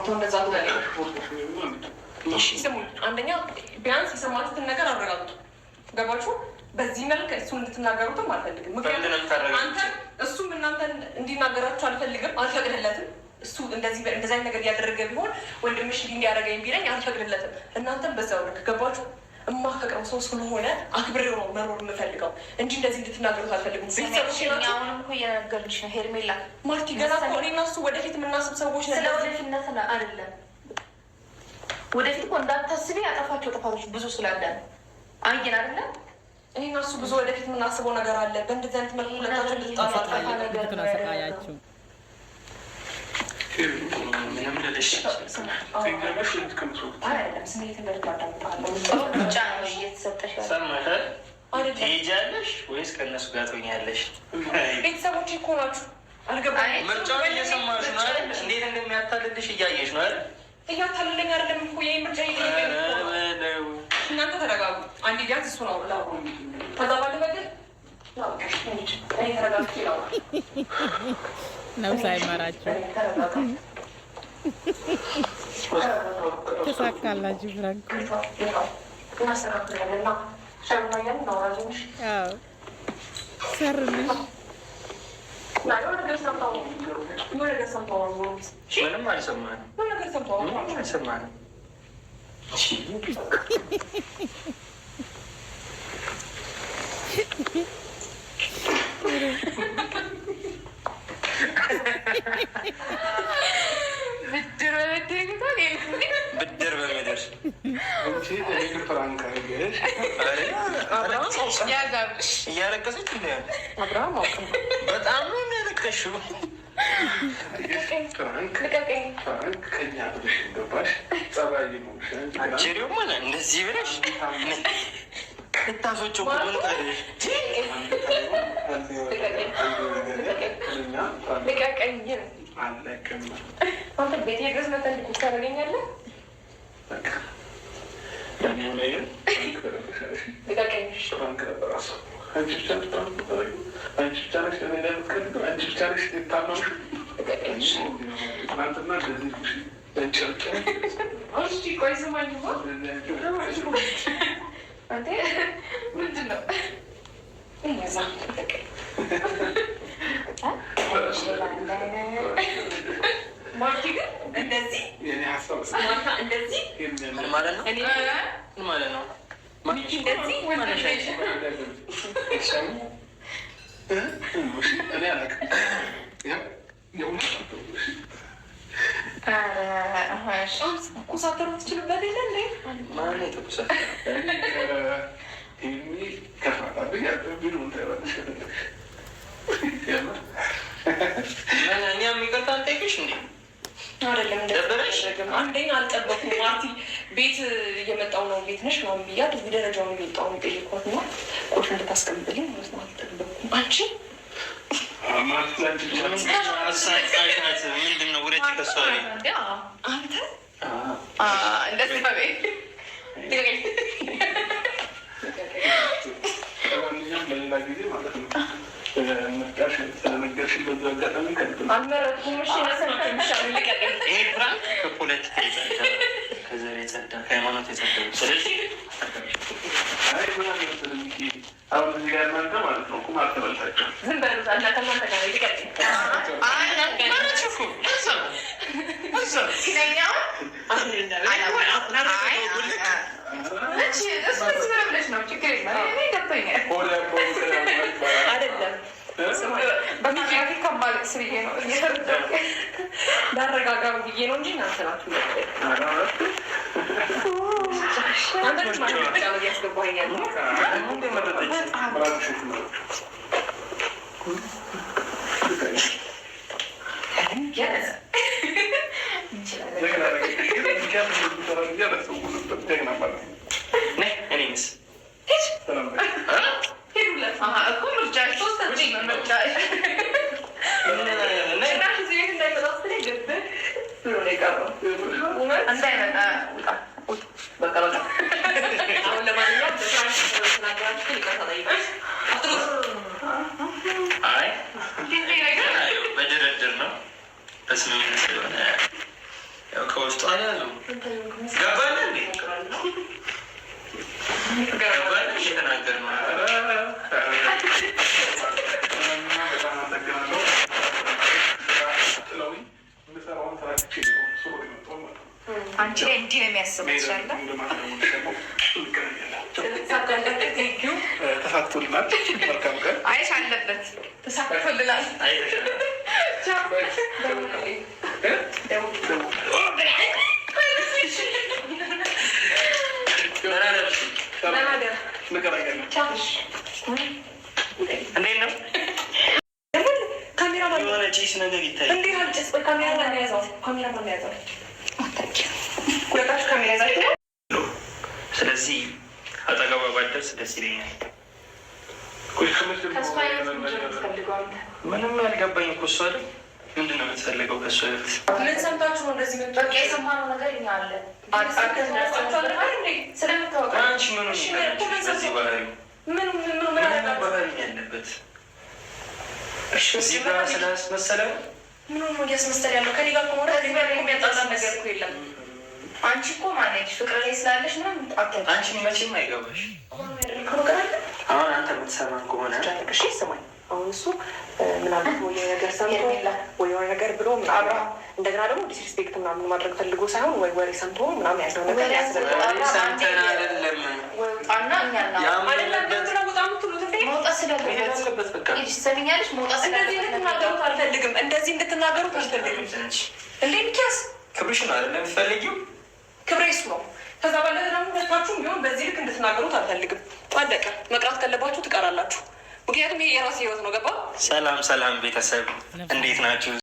እንደዛ ስሙኝ። አንደኛ ቢያንስ የሰማችሁትን ነገር አረጋግጡ። ገባችሁ? በዚህ መልክ እሱ እንድትናገሩትም አልፈልግም። ምክንያቱም አንተ እሱም እናንተን እንዲናገራችሁ አልፈልግም፣ አልፈቅድለትም። እሱ እንደዚህ አይነት ነገር እያደረገ ቢሆን ወንድምሽ እንዲያደረገኝ ቢለኝ አልፈቅድለትም። እናንተም በዛው ልክ ገባችሁ? እማፈቅረው ሰው ስለሆነ አክብሬው ነው መኖር የምፈልገው እንጂ እንደዚህ እንድትናገሩት አልፈልግም። አሁንም እኮ እየነገርንሽ ነው ሄርሜላ። ማርቲ ገና እኔ እና እሱ ወደፊት የምናስብ ሰዎች ነን። ስለ ወደፊትነት አይደለም። ወደፊት እኮ እንዳታስቢ ያጠፋቸው ጥፋቶች ብዙ ስላለ አየን አይደለም። እኔ እና እሱ ብዙ ወደፊት የምናስበው ነገር አለ። በእንደዚህ አይነት መልኩ ሁለታችን እንድትጣፋ ነገር ተናሰቃያችሁ ምንም ልልሽ ትሄጃለሽ ወይስ ከእነሱ ጋር ትሆኛለሽ? ቤተሰቦች እኮ ናችሁ። አልገባኝም። ምርጫውን እየሰማሽ ነው አይደል? እንዴት እንደሚያታልልሽ እያየሽ ነው አይደል? እያታልለኝ አይደለም እኮ ይህ ምርጫ እናንተ ተረጋጉ። አንድ ቢያንስ እሱ ነው ላ ከዛ ባለፈ ግን ተረጋግ ነብስ አይማራችሁ ተሳካላችሁ። ፍራንክ ሰርልሽ ምንም አልሰማንም። ብድር በምድር እያለቀሰች በጣም ነው የሚያለቀሽው። አንቺሪው ሆነ እንደዚህ ብለሽ ልታሶጭ ቤት ድረስ መጠን ታደርገኛለህ። ቆይ ስማኝ ምንድን ነው ማርቲ ግን እንደዚህ እንደዚህ ምን ማለት ነው? ምን ማለት ነው? ኩሳተሩ ትችልበት የለ እንዴ? ማን የተኩሳት እኛ የሚቀጣ አንጠይቅሽ እንዴ? አይደለም እንደደበረሽም አንደኛ አልጠበኩም። ማርቲ ቤት እየመጣው ነው ቤት ነሽ ነው ብያት ደረጃውን እየወጣሁ ነው የጠየኳት እና ቁልፍ እንድታስቀምጥልኝ ማለት ነው። አልጠበኩም። አንቺ ምንድን ነው ውረጭ ከሷሪ አንተ እንደዚህ በሌላ ጊዜ ማለት ነው ስለነገርሽኝ በዛ አጋጣሚ አልመረጥኩም። እሺ ይሄ ፍራንክ ከፖለቲካ የጸዳ ከዘር የጸዳ ከሃይማኖት የጸዳ ስለዚህ አሁን እዚህ ጋር እናንተ ማለት ነው ቁም አልተበልታቸው ዝም በሉ እናንተ ጋር ይቀጥል አይደለም በሚያፊ ከማለት ስብዬ ነው ዳረጋጋም ብዬ ነው እንጂ እናንተ ናችሁ አንተ ማለት ነው ያስገባኛል በድርድር ነው በስምምነት ስለሆነ በውስጡ አልያዙም። ገባን እንዴ? ገባን እየተናገር ነው። አንቺ ላይ እንዲህ ነው የሚያስበው ይችላል። ተሳክቶልናል። መልካም ቀን። አይሽ አለበት ተሳክቶልናል። እንዴት ነው? ካሜራ የሆነ ጭስ ነገር ይታያል። እንዴ አልጭስ ካሜራ ማን ያዘው? ካሜራ ማን ያዘው? ሁለታችሁ ካሜራ ያዛችሁ። ስለዚህ አጠገቧ ባደርስ ደስ ይለኛል። ምንም ያልገባኝ እኮ እሱ አይደል? ምንድን ነው የምትፈልገው ከእሱ? ምን ሰምታችሁ ነው እንደዚህ መጡ? የሰማነው ነገር እኛ አለ ስለምታወቅ አንቺ ምኑ በዚህ ባህሪ ምን ባህሪ ያለበት እዚህ ጋር ስላስመሰለ ምን ነው እያስመሰለ ያለው? ከኔ ጋር ከሆነ ከዚህ ጋር የሚያጣላ ነገር እኮ የለም። አንቺ እኮ ማነች ፍቅር ላይ ስላለሽ ምናምን አንቺ መቼም አይገባሽ። አሁን አንተ የምትሰማን ከሆነ እሺ ስማኝ። አሁን እሱ ምናምን ወይ ነገር ሰምቶ ወይ የሆነ ነገር ብሎ ምናምን እንደገና ደግሞ ዲስሪስፔክት ምናምን ማድረግ ፈልጎ ሳይሆን ወይ ወሬ ሰምቶ ምናምን ያለው ነገር ያስረዳል። ሰምተን አይደለም ወጣና ሰሚኛለሽ መውጣት እንደዚህ እንድትናገሩት አልፈልግም። እንደዚህ እንድትናገሩት አልፈልግም። እንዴ ሚኪያስ ክብርሽን አይደለም የምትፈልጊው? ክብሬ እሱ ነው። ከዛ ባለፈ ደግሞ ሁለታችሁም ቢሆን በዚህ ልክ እንድትናገሩት አልፈልግም። አለቀ። መቅራት ካለባችሁ ትቀራላችሁ። ምክንያቱም ይሄ የራሴ ህይወት ነው። ገባ? ሰላም ሰላም ቤተሰብ እንዴት ናችሁ?